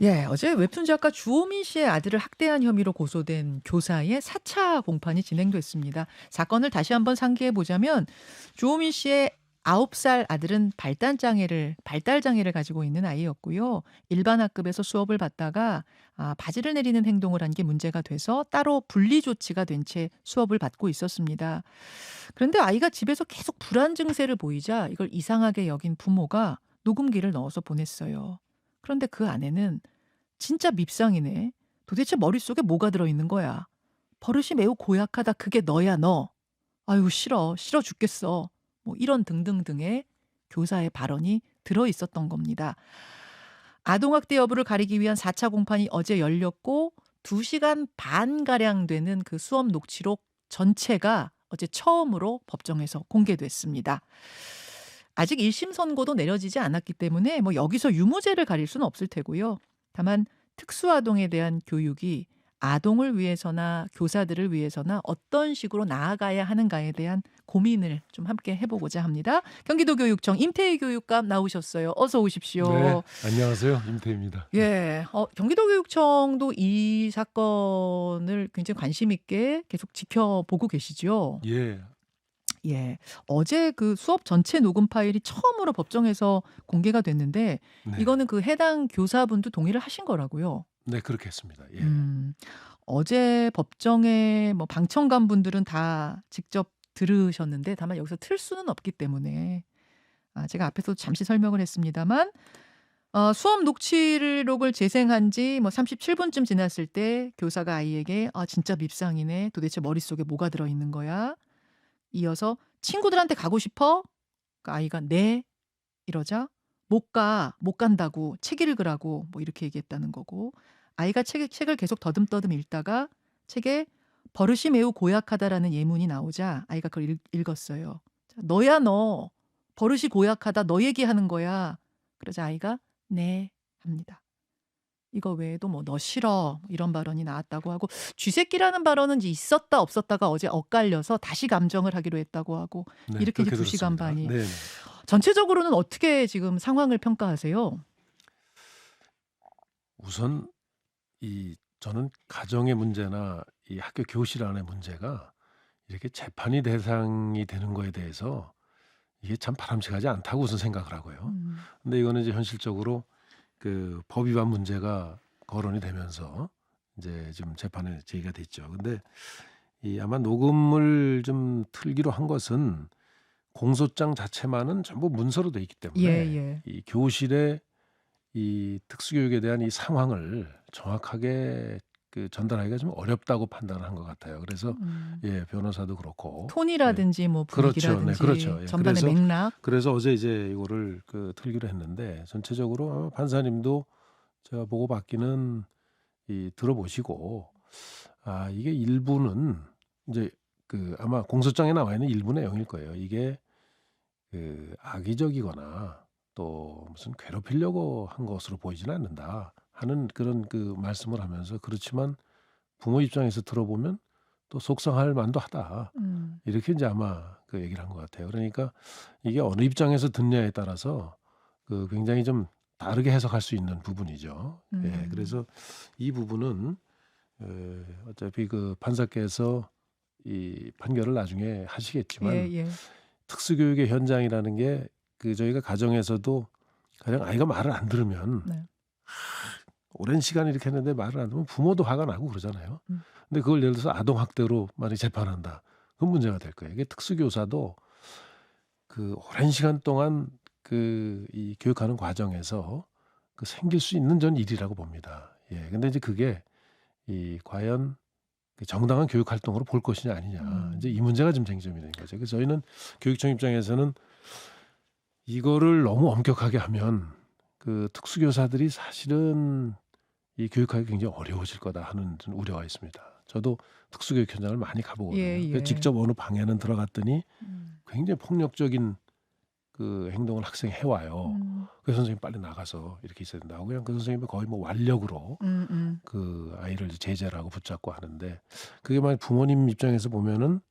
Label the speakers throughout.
Speaker 1: 예, 어제 웹툰 작가 주호민 씨의 아들을 학대한 혐의로 고소된 교사의 4차 공판이 진행됐습니다. 사건을 다시 한번 상기해 보자면 주호민 씨의 9살 아들은 발달 장애를 가지고 있는 아이였고요. 일반 학급에서 수업을 받다가 바지를 내리는 행동을 한 게 문제가 돼서 따로 분리 조치가 된 채 수업을 받고 있었습니다. 그런데 아이가 집에서 계속 불안 증세를 보이자 이걸 이상하게 여긴 부모가 녹음기를 넣어서 보냈어요. 그런데 그 안에는 진짜 밉상이네. 도대체 머릿속에 뭐가 들어있는 거야? 버릇이 매우 고약하다. 그게 너야, 너. 아유, 싫어. 싫어 죽겠어. 뭐 이런 등등등의 교사의 발언이 들어 있었던 겁니다. 아동학대 여부를 가리기 위한 4차 공판이 어제 열렸고 2시간 반가량 되는 그 수업 녹취록 전체가 어제 처음으로 법정에서 공개됐습니다. 아직 1심 선고도 내려지지 않았기 때문에 뭐 여기서 유무죄를 가릴 수는 없을 테고요. 다만 특수아동에 대한 교육이 아동을 위해서나 교사들을 위해서나 어떤 식으로 나아가야 하는가에 대한 고민을 좀 함께 해보고자 합니다. 경기도교육청 임태희 교육감 나오셨어요. 어서
Speaker 2: 네,
Speaker 1: 오십시오.
Speaker 2: 안녕하세요. 임태희입니다. 네.
Speaker 1: 예, 경기도교육청도 이 사건을 굉장히 관심 있게 계속 지켜보고 계시죠?
Speaker 2: 예,
Speaker 1: 예. 어제 그 수업 전체 녹음 파일이 처음으로 법정에서 공개가 됐는데
Speaker 2: 네,
Speaker 1: 이거는 그 해당 교사분도 동의를 하신 거라고요?
Speaker 2: 네, 그렇게 했습니다. 예,
Speaker 1: 음. 어제 법정에 뭐 방청관 분들은 다 직접 들으셨는데 다만 여기서 틀 수는 없기 때문에 제가 앞에서 잠시 설명을 했습니다만 수업 녹취록을 재생한 지 뭐 37분쯤 지났을 때 교사가 아이에게 "아 진짜 밉상이네. 도대체 머릿속에 뭐가 들어 있는 거야?" 이어서 "친구들한테 가고 싶어?" 그 아이가 "네." 이러자 "못 가. 못 간다고. 책 읽으라고." 뭐 이렇게 얘기했다는 거고 아이가 책을 계속 더듬더듬 읽다가 책에 "버릇이 매우 고약하다."라는 예문이 나오자 아이가 그걸 읽었어요. 자 "너야 너. 버릇이 고약하다. 너 얘기하는 거야." 그러자 아이가 "네." 합니다. 이거 외에도 뭐 "너 싫어." 뭐 이런 발언이 나왔다고 하고 쥐새끼라는 발언은 이제 있었다 없었다가 어제 엇갈려서 다시 감정을 하기로 했다고 하고
Speaker 2: 네,
Speaker 1: 이렇게 이제
Speaker 2: 그렇게
Speaker 1: 2시간
Speaker 2: 들었습니다.
Speaker 1: 반이
Speaker 2: 네, 네.
Speaker 1: 전체적으로는 어떻게 지금 상황을 평가하세요?
Speaker 2: 우선 저는 가정의 문제나 이 학교 교실 안의 문제가 이렇게 재판이 대상이 되는 거에 대해서 이게 참 바람직하지 않다고 우선 생각을 하고요.
Speaker 1: 음.
Speaker 2: 근데 이거는 이제 현실적으로 그 법 위반 문제가 거론이 되면서 이제 지금 재판에 제기가 됐죠. 근데 이 아마 녹음을 좀 틀기로 한 것은 공소장 자체만은 전부 문서로 돼 있기 때문에
Speaker 1: 예예.
Speaker 2: 이 교실의 이 특수교육에 대한 이 상황을 정확하게 그 전달하기가 좀 어렵다고 판단을 한 것 같아요. 그래서
Speaker 1: 음.
Speaker 2: 예, 변호사도 그렇고 예.
Speaker 1: 톤이라든지 뭐
Speaker 2: 그렇죠. 네,
Speaker 1: 분위기라든지
Speaker 2: 그렇죠. 예.
Speaker 1: 전반의
Speaker 2: 그래서
Speaker 1: 맥락.
Speaker 2: 어제 이제 이거를 그 틀기로 했는데 전체적으로 아마 판사님도 제가 보고받기는 들어보시고 이게 일부는 이제 그 아마 공소장에 나와 있는 일부 내용일 거예요. 이게 그 악의적이거나 또 무슨 괴롭히려고 한 것으로 보이지는 않는다 하는 그런 그 말씀을 하면서 그렇지만 부모 입장에서 들어보면 또 속상할 만도 하다.
Speaker 1: 음.
Speaker 2: 이렇게 이제 아마 그 얘기를 한 것 같아요. 그러니까 이게 어느 입장에서 듣냐에 따라서 그 굉장히 좀 다르게 해석할 수 있는 부분이죠. 예.
Speaker 1: 음.
Speaker 2: 그래서 이 부분은 어차피 그 판사께서 이 판결을 나중에 하시겠지만
Speaker 1: 예예.
Speaker 2: 특수교육의 현장이라는 게 그 저희가 가정에서도 가령 아이가 말을 안 들으면
Speaker 1: 네.
Speaker 2: 오랜 시간 이렇게 했는데 말을 안 들으면 부모도 화가 나고 그러잖아요.
Speaker 1: 음.
Speaker 2: 근데 그걸 예를 들어서 아동 학대로 만약에 재판한다. 그건 문제가 될 거예요. 이게 특수교사도 그 오랜 시간 동안 그 이 교육하는 과정에서 그 생길 수 있는 전 일이라고 봅니다. 예. 근데 이제 그게 과연 그 정당한 교육 활동으로 볼 것이냐 아니냐. 이제 이
Speaker 1: 음.
Speaker 2: 문제가 좀 쟁점이 된 거죠. 그래서 저희는 교육청 입장에서는 이거를 너무 엄격하게 하면 그 특수교사들이 사실은 이 교육하기 굉장히 어려워질 거다 하는 좀 우려가 있습니다. 저도 특수교육 현장을 많이 가보거든요. 그래서
Speaker 1: 예예.
Speaker 2: 직접 어느 방에는 들어갔더니
Speaker 1: 음.
Speaker 2: 굉장히 폭력적인 그 행동을 학생이 해와요.
Speaker 1: 음.
Speaker 2: 그래서 선생님 빨리 나가서 이렇게 있어야 된다고 그냥 그 선생님이 거의 뭐 완력으로
Speaker 1: 음음.
Speaker 2: 그 아이를 제재를 하고 붙잡고 하는데 그게 만약 부모님 입장에서 보면은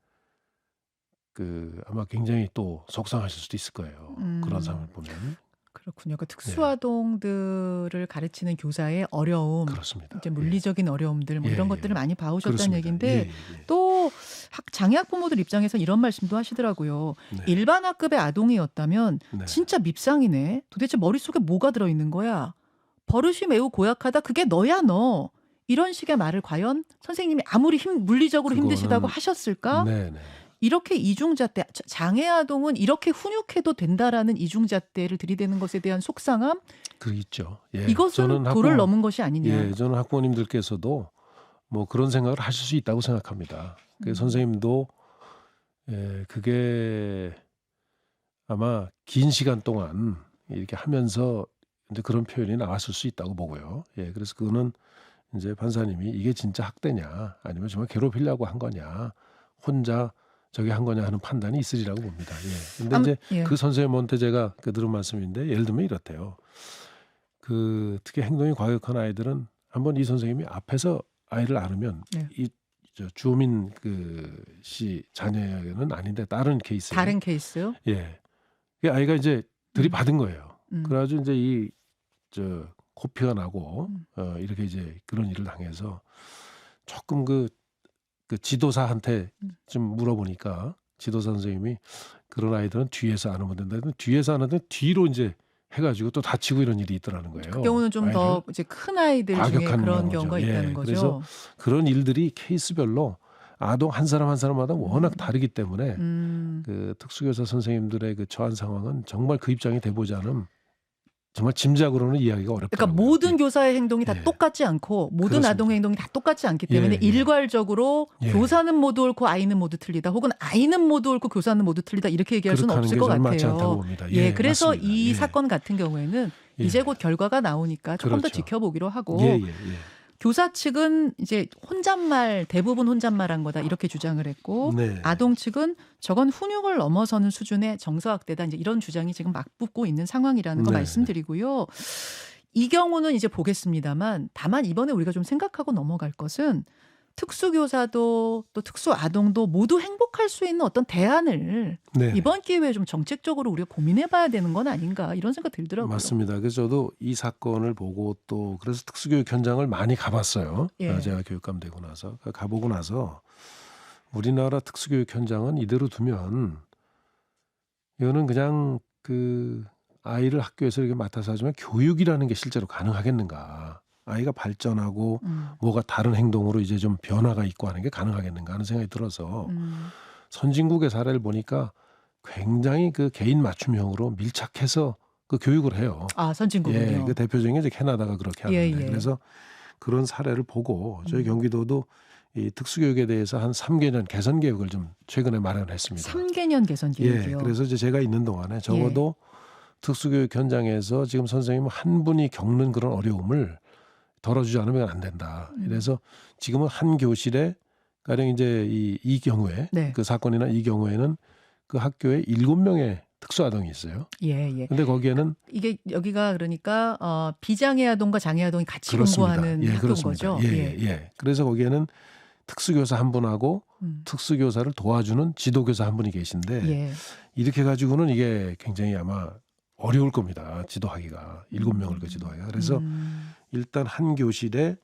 Speaker 2: 그 아마 굉장히 또 속상하실 수도 있을 거예요. 그런
Speaker 1: 음.
Speaker 2: 상황을 보면.
Speaker 1: 그렇군요. 그
Speaker 2: 예.
Speaker 1: 특수아동들을 가르치는 교사의 어려움,
Speaker 2: 그렇습니다.
Speaker 1: 이제
Speaker 2: 예.
Speaker 1: 물리적인 어려움들 뭐
Speaker 2: 예,
Speaker 1: 이런
Speaker 2: 예.
Speaker 1: 것들을 많이 봐오셨다는
Speaker 2: 그렇습니다.
Speaker 1: 얘기인데
Speaker 2: 예, 예.
Speaker 1: 또 장애 학부모들 입장에서 이런 말씀도 하시더라고요.
Speaker 2: 네.
Speaker 1: 일반 학급의 아동이었다면
Speaker 2: 네.
Speaker 1: 진짜 밉상이네. 도대체 머릿속에 뭐가 들어있는 거야? 버릇이 매우 고약하다. 그게 너야 너. 이런 식의 말을 과연 선생님이 아무리 물리적으로 힘드시다고
Speaker 2: 그거는
Speaker 1: 하셨을까?
Speaker 2: 네네.
Speaker 1: 이렇게 이중잣대, 장애 아동은 이렇게 훈육해도 된다라는 이중잣대를 들이대는 것에 대한 속상함,
Speaker 2: 그 있죠. 예.
Speaker 1: 이것은
Speaker 2: 저는
Speaker 1: 도를
Speaker 2: 학부모
Speaker 1: 넘은 것이 아니냐.
Speaker 2: 예, 저는 학부모님들께서도 뭐 그런 생각을 하실 수 있다고 생각합니다. 그 선생님도 그게 아마 긴 시간 동안 이렇게 하면서 이제 그런 표현이 나왔을 수 있다고 보고요. 예, 그래서 그거는 이제 판사님이 이게 진짜 학대냐 아니면 정말 괴롭히려고 한 거냐 혼자 저기 한 거냐 하는 판단이 있으리라고 봅니다. 예. 근데 이제
Speaker 1: 예.
Speaker 2: 그 선생님한테 제가 들은 말씀인데 예를 들면 이렇대요. 그 특히 행동이 과격한 아이들은 한번 이 선생님이 앞에서 아이를 안으면
Speaker 1: 네.
Speaker 2: 이 주호민 그 씨 자녀는 아닌데 다른 케이스예요.
Speaker 1: 다른 케이스요?
Speaker 2: 예. 그 아이가 이제 들이받은 거예요. 그래가지고 이제 이 코피가 나고 이렇게 이제 그런 일을 당해서 조금 그 지도사한테 좀 물어보니까 지도사 선생님이 그런 아이들은 뒤에서 안으면 된다. 뒤에서 안으면 뒤로 이제 해가지고 또 다치고 이런 일이 있더라는 거예요.
Speaker 1: 그 경우는 좀 더 이제 큰 아이들 중에
Speaker 2: 과격한
Speaker 1: 그런
Speaker 2: 경우죠.
Speaker 1: 경우가
Speaker 2: 예,
Speaker 1: 있다는 거죠.
Speaker 2: 그래서 그런 일들이 케이스별로 아동 한 사람 한 사람마다 워낙 다르기 때문에 그 특수교사 선생님들의 그 처한 상황은 정말 그 입장이 돼보지 않으면 정말 짐작으로는 이해하기가 어렵다.
Speaker 1: 그러니까 모든 교사의 행동이 다
Speaker 2: 예.
Speaker 1: 똑같지 않고 모든
Speaker 2: 그렇습니다.
Speaker 1: 아동의 행동이 다 똑같지 않기 때문에
Speaker 2: 예, 예.
Speaker 1: 일괄적으로
Speaker 2: 예.
Speaker 1: 교사는 모두 옳고 아이는 모두 틀리다 혹은 아이는 모두 옳고 교사는 모두 틀리다 이렇게 얘기할 수는
Speaker 2: 그렇게
Speaker 1: 없을
Speaker 2: 하는
Speaker 1: 것
Speaker 2: 게 저는 맞지 않다고
Speaker 1: 같아요.
Speaker 2: 봅니다.
Speaker 1: 예, 그래서
Speaker 2: 맞습니다.
Speaker 1: 이
Speaker 2: 예.
Speaker 1: 사건 같은 경우에는
Speaker 2: 예.
Speaker 1: 이제 곧 결과가 나오니까 조금 더
Speaker 2: 그렇죠.
Speaker 1: 지켜보기로 하고
Speaker 2: 예, 예, 예.
Speaker 1: 교사 측은 이제 혼잣말 대부분 혼잣말한 거다 이렇게 주장을 했고
Speaker 2: 네.
Speaker 1: 아동 측은 저건 훈육을 넘어서는 수준의 정서학대다 이제 이런 주장이 지금 맞붙고 있는 상황이라는 거
Speaker 2: 네.
Speaker 1: 말씀드리고요. 이 경우는 이제 보겠습니다만 다만 이번에 우리가 좀 생각하고 넘어갈 것은 특수교사도 또 특수아동도 모두 행복할 수 있는 어떤 대안을
Speaker 2: 네.
Speaker 1: 이번 기회에 좀 정책적으로 우리가 고민해봐야 되는 건 아닌가 이런 생각 들더라고요.
Speaker 2: 맞습니다. 그래서 저도 이 사건을 보고 또 그래서 특수교육 현장을 많이 가봤어요.
Speaker 1: 예.
Speaker 2: 제가 교육감 되고 나서 가보고 나서 우리나라 특수교육 현장은 이대로 두면 이거는 그냥 그 아이를 학교에서 이렇게 맡아서 하지만 교육이라는 게 실제로 가능하겠는가? 아이가 발전하고 뭐가 다른 행동으로 이제 좀 변화가 있고 하는 게 가능하겠는가 하는 생각이 들어서 선진국의 사례를 보니까 굉장히 그 개인 맞춤형으로 밀착해서 그 교육을 해요.
Speaker 1: 아 선진국은요.
Speaker 2: 예, 그 대표적인 게 이제 캐나다가 그렇게 하는데
Speaker 1: 예.
Speaker 2: 그래서 그런 사례를 보고 저희 경기도도 이 특수교육에 대해서 한 3개년 개선 계획을 좀 최근에 마련했습니다.
Speaker 1: 3개년 개선 계획이요.
Speaker 2: 예, 그래서 이제 제가 있는 동안에 적어도 특수교육 현장에서 지금 선생님 한 분이 겪는 그런 어려움을 덜어주지 않으면 안 된다. 그래서 지금은 한 교실에 가령 이제 이 경우에
Speaker 1: 네.
Speaker 2: 그 사건이나 이 경우에는 그 학교에 7명의 특수아동이 있어요.
Speaker 1: 예.
Speaker 2: 근데 거기에는
Speaker 1: 이게 여기가 그러니까 비장애 아동과 장애 아동이 같이
Speaker 2: 그렇습니다.
Speaker 1: 공부하는
Speaker 2: 예,
Speaker 1: 학교인
Speaker 2: 그렇습니다.
Speaker 1: 거죠.
Speaker 2: 예. 그래서 거기에는 특수교사 한 분하고 특수교사를 도와주는 지도교사 한 분이 계신데
Speaker 1: 예.
Speaker 2: 이렇게 가지고는 이게 굉장히 아마 어려울 겁니다. 지도하기가 7명을 그 지도하기가. 그래서 일단 한 교실에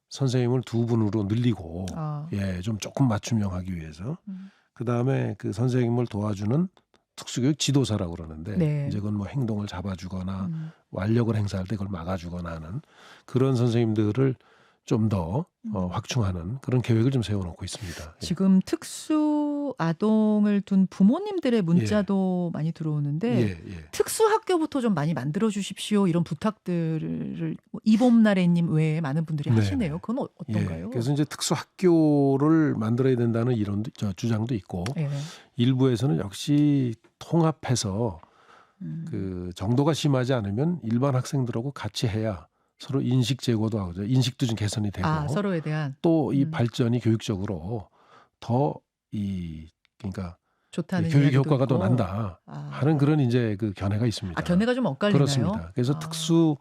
Speaker 2: 선생님을 2분으로 늘리고 좀 조금 맞춤형하기 위해서 그 다음에 그 선생님을 도와주는 특수교육 지도사라고 그러는데
Speaker 1: 네.
Speaker 2: 이제 그건 뭐 행동을 잡아주거나 완력을 행사할 때 그걸 막아주거나 하는 그런 선생님들을 좀 더 확충하는 그런 계획을 좀 세워놓고 있습니다.
Speaker 1: 지금 특수 아동을 둔 부모님들의 문자도 많이 들어오는데 특수 학교부터 좀 많이 만들어 주십시오 이런 부탁들을 이봄나래님 외에 많은 분들이 하시네요. 그건 어떤가요?
Speaker 2: 예. 그래서 이제 특수 학교를 만들어야 된다는 이런 주장도 있고 일부에서는 역시 통합해서 그 정도가 심하지 않으면 일반 학생들하고 같이 해야 서로 인식 제고도 하고 인식도 좀 개선이 되고
Speaker 1: 서로에 대한
Speaker 2: 또 이 발전이 교육적으로 더 그러니까
Speaker 1: 좋다는
Speaker 2: 교육
Speaker 1: 이야기도
Speaker 2: 효과가 더
Speaker 1: 있고.
Speaker 2: 난다 하는 그런 이제 그 견해가 있습니다.
Speaker 1: 견해가 좀 엇갈리나요?
Speaker 2: 그렇습니다. 그래서 특수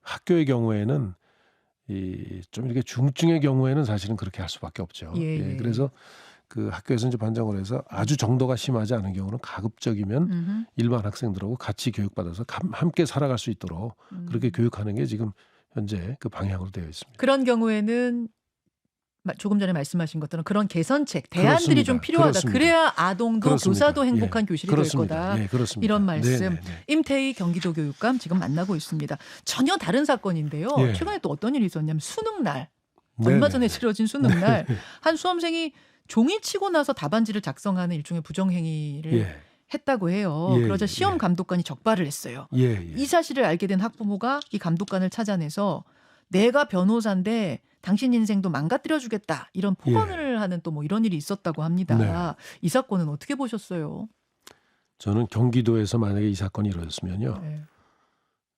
Speaker 2: 학교의 경우에는 좀 이렇게 중증의 경우에는 사실은 그렇게 할 수밖에 없죠.
Speaker 1: 예.
Speaker 2: 그래서 그 학교에서 이제 반장을 해서 아주 정도가 심하지 않은 경우는 가급적이면
Speaker 1: 음흠.
Speaker 2: 일반 학생들하고 같이 교육받아서 함께 살아갈 수 있도록 그렇게 교육하는 게 지금 현재 그 방향으로 되어 있습니다.
Speaker 1: 그런 경우에는 조금 전에 말씀하신 것처럼 그런 개선책, 대안들이 좀
Speaker 2: 그렇습니다.
Speaker 1: 필요하다.
Speaker 2: 그렇습니다.
Speaker 1: 그래야 아동도
Speaker 2: 그렇습니다.
Speaker 1: 교사도 행복한 교실이 될
Speaker 2: 그렇습니다.
Speaker 1: 거다.
Speaker 2: 예, 그렇습니다.
Speaker 1: 이런 말씀.
Speaker 2: 네네네.
Speaker 1: 임태희 경기도 교육감 지금 만나고 있습니다. 전혀 다른 사건인데요.
Speaker 2: 예.
Speaker 1: 최근에 또 어떤 일이 있었냐면 수능날. 얼마 전에
Speaker 2: 네네네.
Speaker 1: 치러진 수능날 한 수험생이 종이 치고 나서 답안지를 작성하는 일종의 부정행위를
Speaker 2: 예.
Speaker 1: 했다고 해요.
Speaker 2: 예,
Speaker 1: 그러자
Speaker 2: 예,
Speaker 1: 시험
Speaker 2: 예.
Speaker 1: 감독관이 적발을 했어요.
Speaker 2: 예, 예.
Speaker 1: 이 사실을 알게 된 학부모가 이 감독관을 찾아내서 내가 변호사인데 당신 인생도 망가뜨려 주겠다. 이런 폭언을 하는 또 뭐 이런 일이 있었다고 합니다.
Speaker 2: 네.
Speaker 1: 이 사건은 어떻게 보셨어요?
Speaker 2: 저는 경기도에서 만약에 이 사건이 이루어졌으면요.
Speaker 1: 네.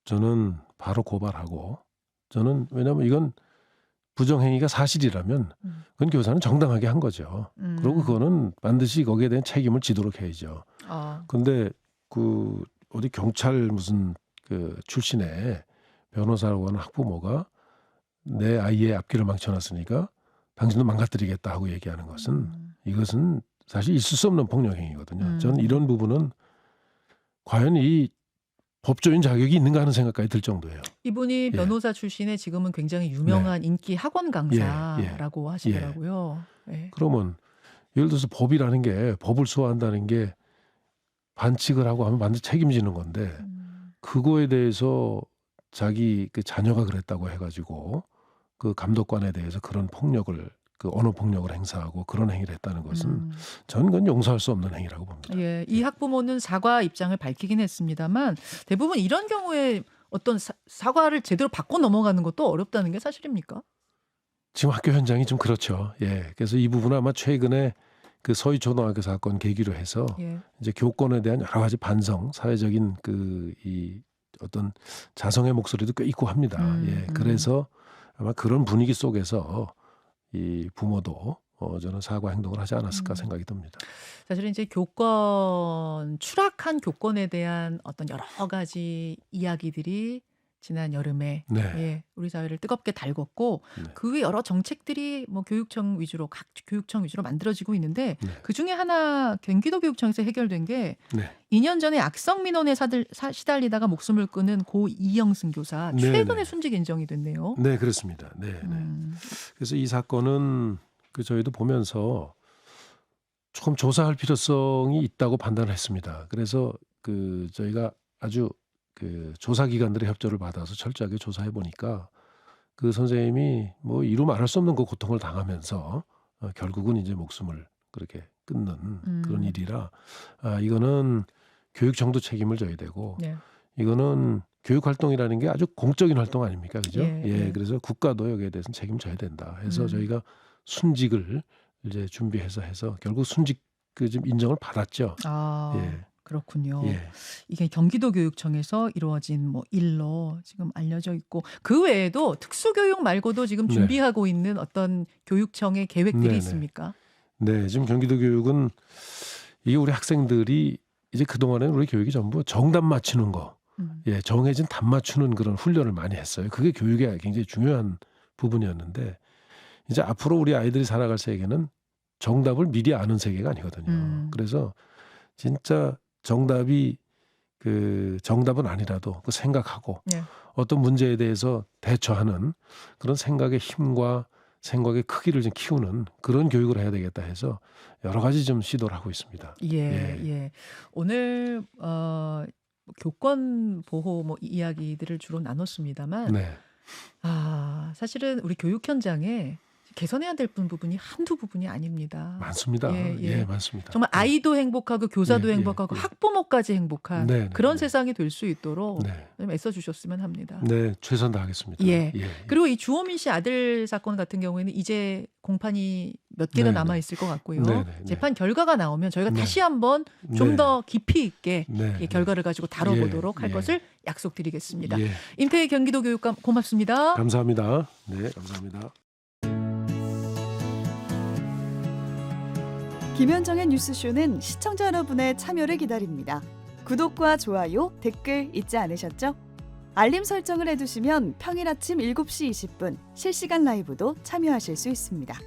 Speaker 2: 저는 바로 고발하고 저는 왜냐하면 이건 부정행위가 사실이라면 그건 교사는 정당하게 한 거죠. 그리고 그거는 반드시 거기에 대한 책임을 지도록 해야죠.
Speaker 1: 아,
Speaker 2: 근데 그 어디 경찰 무슨 그 출신의 변호사라고 하는 학부모가 내 아이의 앞길을 망쳐놨으니까 당신도 망가뜨리겠다 하고 얘기하는 것은 이것은 사실 있을 수 없는 폭력행위거든요. 저는 이런 부분은 과연 이 법조인 자격이 있는가 하는 생각까지 들 정도예요.
Speaker 1: 이분이
Speaker 2: 예.
Speaker 1: 변호사 출신의 지금은 굉장히 유명한 인기 학원 강사라고 하시더라고요. 예.
Speaker 2: 그러면 예를 들어서 법이라는 게 법을 소화한다는 게 반칙을 하고 하면 반드시 책임지는 건데 그거에 대해서 자기 그 자녀가 그랬다고 해가지고 그 감독관에 대해서 그런 폭력을 그 언어 폭력을 행사하고 그런 행위를 했다는 것은 저는 그건 용서할 수 없는 행위라고 봅니다.
Speaker 1: 예, 이 학부모는 사과 입장을 밝히긴 했습니다만 대부분 이런 경우에 어떤 사과를 제대로 받고 넘어가는 것도 어렵다는 게 사실입니까?
Speaker 2: 지금 학교 현장이 좀 그렇죠. 예, 그래서 이 부분은 아마 최근에 그 서희 초등학교 사건 계기로 해서
Speaker 1: 예.
Speaker 2: 이제 교권에 대한 여러 가지 반성, 사회적인 그 이 어떤 자성의 목소리도 꽤 있고 합니다. 예, 그래서 아마 그런 분위기 속에서 이 부모도 저는 사과 행동을 하지 않았을까 생각이 듭니다.
Speaker 1: 사실은 이제 교권 추락한 교권에 대한 어떤 여러 가지 이야기들이 지난 여름에
Speaker 2: 네.
Speaker 1: 예, 우리 사회를 뜨겁게 달궜고
Speaker 2: 네.
Speaker 1: 그 여러 정책들이 뭐 교육청 위주로 각 교육청 위주로 만들어지고 있는데
Speaker 2: 네.
Speaker 1: 그 중에 하나 경기도 교육청에서 해결된 게
Speaker 2: 네.
Speaker 1: 2년 전에 악성 민원에 시달리다가 목숨을 끊은 고 이영승 교사
Speaker 2: 네,
Speaker 1: 최근에
Speaker 2: 네.
Speaker 1: 순직 인정이 됐네요.
Speaker 2: 네, 그렇습니다. 네, 네. 그래서 이 사건은 그 저희도 보면서 조금 조사할 필요성이 있다고 판단을 했습니다. 그래서 그 저희가 아주 그 조사 기관들의 협조를 받아서 철저하게 조사해 보니까 그 선생님이 뭐 이루 말할 수 없는 그 고통을 당하면서 결국은 이제 목숨을 그렇게 끊는 그런 일이라 이거는 교육청도 책임을 져야 되고
Speaker 1: 네.
Speaker 2: 이거는 교육 활동이라는 게 아주 공적인 활동 아닙니까, 그죠?
Speaker 1: 예, 예.
Speaker 2: 그래서 국가도 여기에 대해서는 책임져야 된다. 해서 저희가 순직을 이제 준비해서 해서 결국 순직 그 좀 인정을 받았죠.
Speaker 1: 아,
Speaker 2: 예.
Speaker 1: 그렇군요.
Speaker 2: 예.
Speaker 1: 이게 경기도 교육청에서 이루어진 뭐 일로 지금 알려져 있고 그 외에도 특수교육 말고도 지금
Speaker 2: 네.
Speaker 1: 준비하고 있는 어떤 교육청의 계획들이
Speaker 2: 네네.
Speaker 1: 있습니까?
Speaker 2: 네, 지금 경기도 교육은 이게 우리 학생들이 이제 그동안에는 우리 교육이 전부 정답 맞추는 거, 예, 정해진 답 맞추는 그런 훈련을 많이 했어요. 그게 교육의 굉장히 중요한 부분이었는데 이제 앞으로 우리 아이들이 살아갈 세계는 정답을 미리 아는 세계가 아니거든요. 그래서 진짜 정답이 그 정답은 아니라도 그 생각하고
Speaker 1: 네.
Speaker 2: 어떤 문제에 대해서 대처하는 그런 생각의 힘과 생각의 크기를 좀 키우는 그런 교육을 해야 되겠다 해서 여러 가지 좀 시도를 하고 있습니다.
Speaker 1: 예. 오늘 교권 보호 뭐 이야기들을 주로 나눴습니다만
Speaker 2: 네,
Speaker 1: 사실은 우리 교육 현장에 개선해야 될 부분이 한두 부분이 아닙니다.
Speaker 2: 많습니다.
Speaker 1: 예, 예.
Speaker 2: 예, 많습니다.
Speaker 1: 정말 아이도 행복하고 교사도
Speaker 2: 예,
Speaker 1: 행복하고
Speaker 2: 예.
Speaker 1: 학부모까지 행복한
Speaker 2: 네, 네,
Speaker 1: 그런
Speaker 2: 네.
Speaker 1: 세상이 될 수 있도록
Speaker 2: 네,
Speaker 1: 좀 애써주셨으면 합니다.
Speaker 2: 네, 최선 다하겠습니다.
Speaker 1: 예. 그리고 이 주호민 씨 아들 사건 같은 경우에는 이제 공판이 몇 개나
Speaker 2: 네,
Speaker 1: 남아
Speaker 2: 네.
Speaker 1: 있을 것 같고요.
Speaker 2: 네, 네, 네.
Speaker 1: 재판 결과가 나오면 저희가
Speaker 2: 네.
Speaker 1: 다시 한번 좀
Speaker 2: 네.
Speaker 1: 더 깊이 있게
Speaker 2: 네,
Speaker 1: 이 결과를 가지고 다뤄보도록
Speaker 2: 예,
Speaker 1: 할
Speaker 2: 예.
Speaker 1: 것을 약속드리겠습니다.
Speaker 2: 예,
Speaker 1: 임태희 경기도 교육감 고맙습니다.
Speaker 2: 감사합니다. 네, 감사합니다.
Speaker 3: 김현정의 뉴스쇼는 시청자 여러분의 참여를 기다립니다. 구독과 좋아요, 댓글 잊지 않으셨죠? 알림 설정을 해두시면 평일 아침 7시 20분 실시간 라이브도 참여하실 수 있습니다.